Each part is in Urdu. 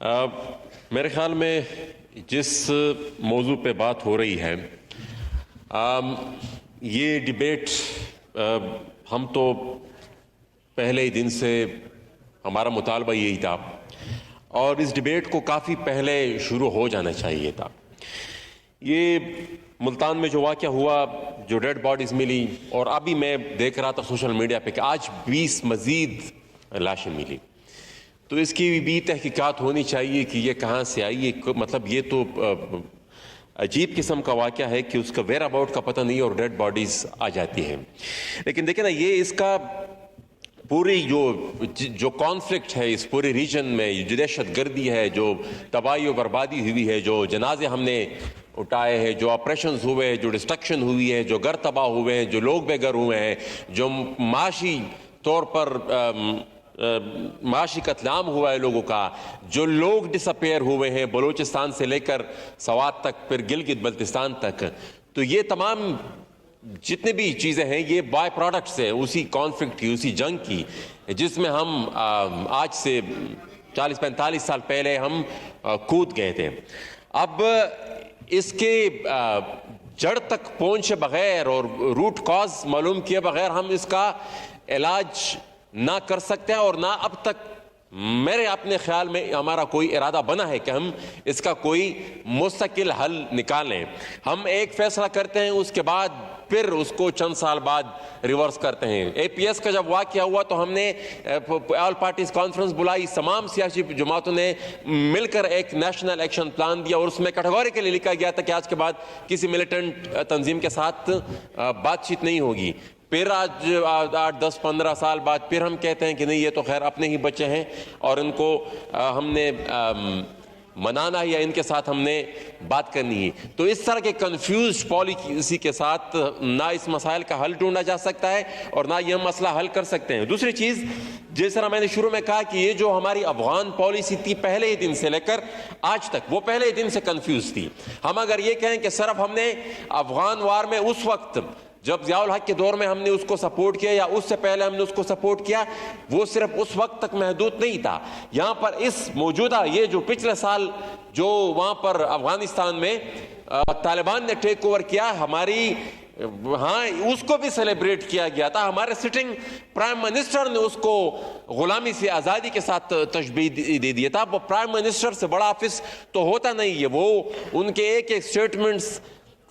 میرے خیال میں جس موضوع پہ بات ہو رہی ہے یہ ڈیبیٹ ہم تو پہلے ہی دن سے ہمارا مطالبہ یہی تھا اور اس ڈیبیٹ کو کافی پہلے شروع ہو جانا چاہیے تھا۔ یہ ملتان میں جو واقعہ ہوا، جو ڈیڈ باڈیز ملی، اور ابھی میں دیکھ رہا تھا سوشل میڈیا پہ کہ آج 20 مزید لاشیں ملی، تو اس کی بھی تحقیقات ہونی چاہیے کہ یہ کہاں سے آئی۔ مطلب یہ تو عجیب قسم کا واقعہ ہے کہ اس کا ویئر اباؤٹ کا پتہ نہیں اور ڈیڈ باڈیز آ جاتی ہیں۔ لیکن دیکھیں نا، یہ اس کا پوری جو کانفلکٹ ہے اس پورے ریجن میں، جو دہشت گردی ہے، جو تباہی و بربادی ہوئی ہے، جو جنازے ہم نے اٹھائے ہیں، جو آپریشنز ہوئے ہیں، جو ڈسٹرکشن ہوئی ہے، جو گھر تباہ ہوئے ہیں، جو لوگ بے گھر ہوئے ہیں، جو معاشی طور پر معاشی قتل عام ہوا ہے لوگوں کا، جو لوگ ڈس اپیئر ہوئے ہیں بلوچستان سے لے کر سوات تک، پھر گلگت بلتستان تک، تو یہ تمام جتنے بھی چیزیں ہیں یہ بائی پروڈکٹس ہیں اسی کانفلکٹ کی، اسی جنگ کی، جس میں ہم آج سے 40-45 سال پہلے ہم کود گئے تھے۔ اب اس کے جڑ تک پہنچے بغیر اور روٹ کاز معلوم کیے بغیر ہم اس کا علاج نہ کر سکتے ہیں، اور نہ اب تک میرے اپنے خیال میں ہمارا کوئی ارادہ بنا ہے کہ ہم اس کا کوئی مستقل حل نکالیں۔ ہم ایک فیصلہ کرتے ہیں، اس کے بعد پھر اس کو چند سال بعد ریورس کرتے ہیں۔ اے پی ایس کا جب واقعہ ہوا تو ہم نے آل پارٹیز کانفرنس بلائی، تمام سیاسی جماعتوں نے مل کر ایک نیشنل ایکشن پلان دیا، اور اس میں کیٹیگوریکلی لکھا گیا تھا کہ آج کے بعد کسی ملیٹنٹ تنظیم کے ساتھ بات چیت نہیں ہوگی۔ پھر آج 8-10-15 سال بعد پھر ہم کہتے ہیں کہ نہیں، یہ تو خیر اپنے ہی بچے ہیں اور ان کو ہم نے منانا ہے یا ان کے ساتھ ہم نے بات کرنی ہے۔ تو اس طرح کے کنفیوز پالیسی کے ساتھ نہ اس مسائل کا حل ڈھونڈا جا سکتا ہے اور نہ یہ مسئلہ حل کر سکتے ہیں۔ دوسری چیز، جس طرح میں نے شروع میں کہا کہ یہ جو ہماری افغان پالیسی تھی پہلے ہی دن سے لے کر آج تک، وہ پہلے ہی دن سے کنفیوز تھی۔ ہم اگر یہ کہیں کہ صرف ہم نے افغان وار میں اس وقت جب ضیاء الحق کے دور میں ہم نے اس کو سپورٹ کیا یا اس سے پہلے ہم نے اس کو سپورٹ کیا، وہ صرف اس وقت تک محدود نہیں تھا۔ یہاں پر اس موجودہ یہ جو پچھلے سال جو وہاں پر افغانستان میں طالبان نے ٹیک اوور کیا، ہماری اس کو بھی سیلیبریٹ کیا گیا تھا۔ ہمارے سٹنگ پرائم منسٹر نے اس کو غلامی سے آزادی کے ساتھ تشبیہ دے دیا تھا۔ وہ پرائم منسٹر سے بڑا آفس تو ہوتا نہیں ہے، وہ ان کے ایک ایک سٹیٹمنٹس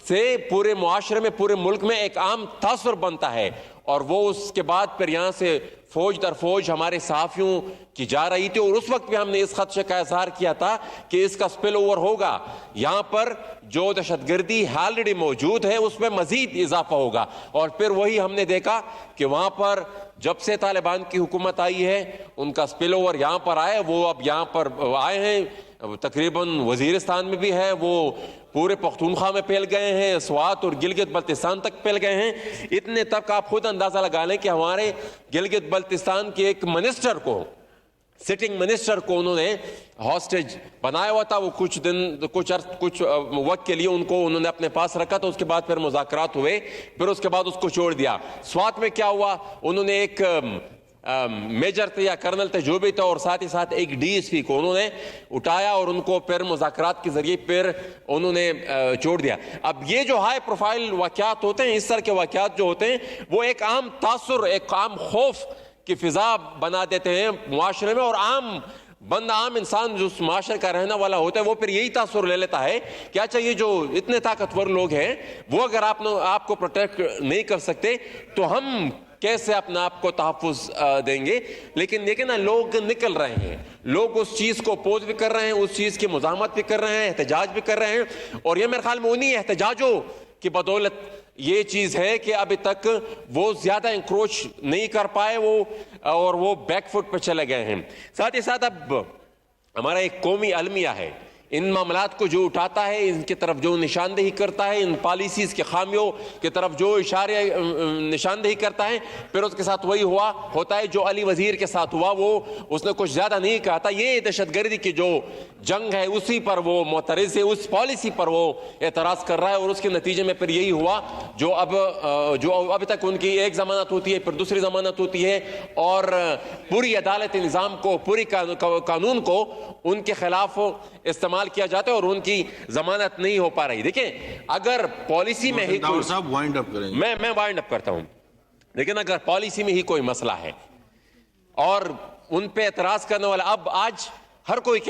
سے پورے معاشرے میں، پورے ملک میں ایک عام تاثر بنتا ہے، اور وہ اس کے بعد پھر یہاں سے فوج در فوج ہمارے صحافیوں کی جا رہی تھی، اور اس وقت بھی ہم نے اس خدشے کا اظہار کیا تھا کہ اس کا سپل اوور ہوگا، یہاں پر جو دہشت گردی آلریڈی موجود ہے اس میں مزید اضافہ ہوگا۔ اور پھر وہی ہم نے دیکھا کہ وہاں پر جب سے طالبان کی حکومت آئی ہے ان کا سپل اوور یہاں پر آئے، وہ اب یہاں پر آئے ہیں، تقریباً وزیرستان میں بھی ہے، وہ پورے پختونخوا میں پھیل گئے ہیں، سوات اور گلگت بلتستان تک پھیل گئے ہیں۔ اتنے تک آپ خود اندازہ لگا لیں کہ ہمارے گلگت بلتستان کے ایک منسٹر کو، سٹنگ منسٹر کو انہوں نے ہاسٹیج بنایا ہوا تھا۔ وہ کچھ وقت کے لیے انہوں نے اپنے پاس رکھا تھا، اس کے بعد پھر مذاکرات ہوئے، پھر اس کے بعد اس کو چھوڑ دیا۔ سوات میں کیا ہوا، انہوں نے ایک میجر تھے یا کرنل تھے جو بھی تھا، اور ساتھ ہی ساتھ ایک ڈی ایس پی کو انہوں نے اٹھایا اور ان کو پھر مذاکرات کے ذریعے پھر انہوں نے چھوڑ دیا۔ اب یہ جو ہائی پروفائل واقعات ہوتے ہیں، اس طرح کے واقعات جو ہوتے ہیں، وہ ایک عام تاثر، ایک عام خوف کی فضا بنا دیتے ہیں معاشرے میں، اور عام بندہ، عام انسان جو اس معاشرے کا رہنے والا ہوتا ہے، وہ پھر یہی تاثر لے لیتا ہے کہ اچھا یہ جو اتنے طاقتور لوگ ہیں وہ اگر آپ کو پروٹیکٹ نہیں کر سکتے تو ہم کیسے اپنے آپ کو تحفظ دیں گے۔ لیکن نا، لوگ نکل رہے ہیں، لوگ اس چیز کو اپوز بھی کر رہے ہیں، اس چیز کی مزاحمت بھی کر رہے ہیں، احتجاج بھی کر رہے ہیں، اور یہ میرے خیال میں انہی احتجاجوں کی بدولت یہ چیز ہے کہ ابھی تک وہ زیادہ انکروچ نہیں کر پائے، وہ بیک فٹ پہ چلے گئے ہیں۔ ساتھ ہی ساتھ اب ہمارا ایک قومی المیہ ہے، ان معاملات کو جو اٹھاتا ہے, ان کی طرف جو نشاندہی کرتا ہے, ان پالیسیز کے خامیوں کی طرف جو اشارے نشاندہی کرتا ہے, پھر اس کے ساتھ وہی ہوتا ہے جو علی وزیر کے ساتھ ہوا. وہ اس نے کچھ زیادہ نہیں کہا تھا. یہ دہشت گردی کی جو جنگ ہے اسی پر وہ معترض ہے, اس پالیسی پر وہ اعتراض کر رہا ہے, اور اس کے نتیجے میں پھر یہی ہوا جو اب تک ان کی ایک ضمانت ہوتی ہے, پھر دوسری ضمانت ہوتی ہے, اور پوری عدالت نظام کو, پوری قانون کو ان کے خلاف استعمال کیا جاتا ہے, اور ان کی ضمانت نہیں ہو پا رہی. دیکھیں اگر پالیسی میں ہی میں وائنڈ اپ کرتا ہوں, لیکن اگر پالیسی میں ہی کوئی مسئلہ ہے اور ان پہ اعتراض کرنے والا, اب آج ہر کوئی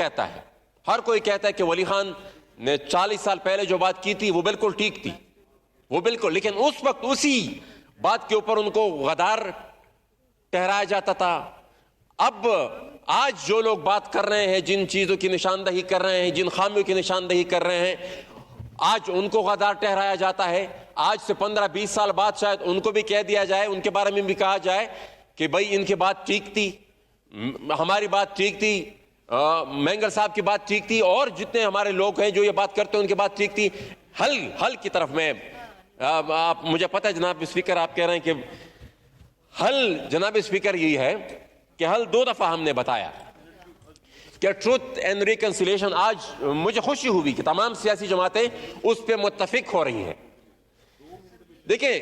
کہتا ہے کہ ولی خان نے 40 سال پہلے جو بات کی تھی وہ بالکل ٹھیک تھی, وہ بالکل, لیکن اس وقت اسی بات کے اوپر ان کو غدار ٹھہرایا جاتا تھا. اب آج جو لوگ بات کر رہے ہیں, جن چیزوں کی نشاندہی کر رہے ہیں, جن خامیوں کی نشاندہی کر رہے ہیں, آج ان کو غدار ٹھہرایا جاتا ہے. آج سے 15-20 سال بعد شاید ان کو بھی کہہ دیا جائے, ان کے بارے میں بھی کہا جائے کہ بھائی ان کی بات ٹھیک تھی, ہماری بات ٹھیک تھی, مینگل صاحب کی بات ٹھیک تھی, اور جتنے ہمارے لوگ ہیں جو یہ بات کرتے ہیں ان کی بات ٹھیک تھی. حل کی طرف میں مجھے پتہ ہے جناب اسپیکر آپ کہہ رہے ہیں کہ حل, جناب اسپیکر یہی ہے کہ حل 2 دفعہ ہم نے بتایا کہ ٹروتھ اینڈ ریکنسیلیشن. آج مجھے خوشی ہوئی کہ تمام سیاسی جماعتیں اس پہ متفق ہو رہی ہیں. دیکھیں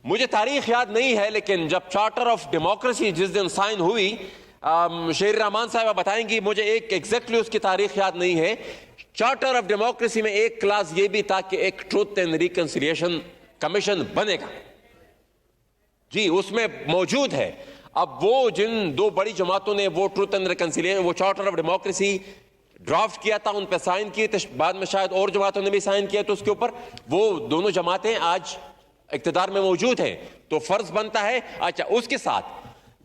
مجھے تاریخ یاد نہیں ہے, لیکن جب چارٹر آف ڈیموکریسی جس دن سائن ہوئی, شیر رحمان صاحبہ بتائیں گی, مجھے ایگزیکٹلی اس کی تاریخ یاد نہیں ہے. چارٹر آف ڈیموکریسی میں ایک کلاس یہ بھی تھا کہ ایک ٹروتھ اینڈ ریکنسیلیشن کمیشن بنے گا. جی اس میں موجود ہے. اب وہ جن 2 بڑی جماعتوں نے وہ ٹروتھ اینڈ ریکنسیلیشن, وہ چارٹر آف ڈیموکریسی ڈرافٹ کیا تھا, ان پہ سائن کیے تھے, بعد میں شاید اور جماعتوں نے بھی سائن کیا تو اس کے اوپر, وہ دونوں جماعتیں آج اقتدار میں موجود ہیں. تو فرض بنتا ہے, اچھا اس کے ساتھ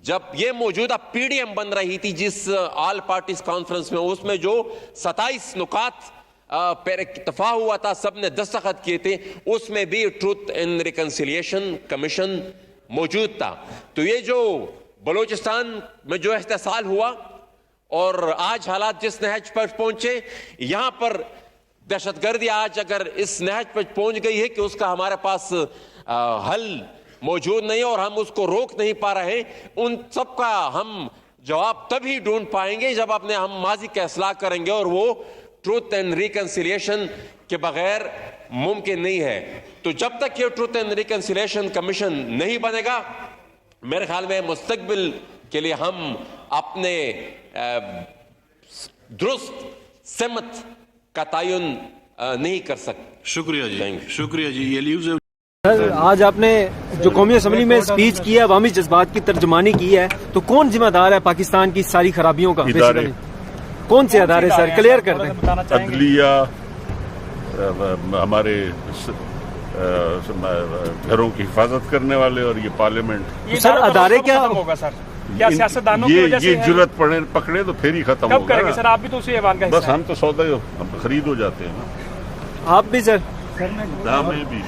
جب یہ موجودہ پی ڈی ایم بن رہی تھی جس آل پارٹیز کانفرنس میں, اس میں جو 27 نکات پر اتفاق ہوا تھا, سب نے دستخط کیے تھے, اس میں بھی ٹروتھ اینڈ ریکنسیلیشن کمیشن موجود تھا. تو یہ جو بلوچستان میں جو احتسال ہوا اور آج حالات جس نہج پر پہنچے, یہاں پر دہشت گردی آج اگر اس نہج پر پہنچ گئی ہے کہ اس کا ہمارے پاس حل موجود نہیں اور ہم اس کو روک نہیں پا رہے ہیں, ان سب کا ہم جواب تبھی ڈھونڈ پائیں گے جب ہم ماضی کا اصلاح کریں گے, اور وہ ٹروتھ اینڈ ریکنسیلیشن کے بغیر ممکن نہیں ہے. تو جب تک یہ ٹروتھ اینڈ ریکنسیلیشن کمیشن نہیں بنے گا, میرے خیال میں مستقبل کے لیے ہم اپنے درست سمت کا تعین نہیں کر سکتے. شکریہ جی, شکریہ جی. یہ لیوز سر, آج آپ نے جو قومی اسمبلی میں اسپیچ کی ہے, عوامی جذبات کی ترجمانی کی ہے, تو کون ذمہ دار ہے پاکستان کی ساری خرابیوں کا؟ کون سے ادارے سر, کلیئر کر دیں. عدلیہ, ہمارے گھروں کی حفاظت کرنے والے, اور یہ پارلیمنٹ. سر ادارے کیا ہوگا سر؟ کیا سیاستدانوں کی وجہ سے یہ جرت پکڑے تو پھر ہی ختم ہوگا. کب کریں گے سر؟ آپ بھی تو اسی ایوان کا حصہ ہیں. بس ہم تو سودا خرید ہو جاتے ہیں نا. آپ بھی سر؟ میں بھی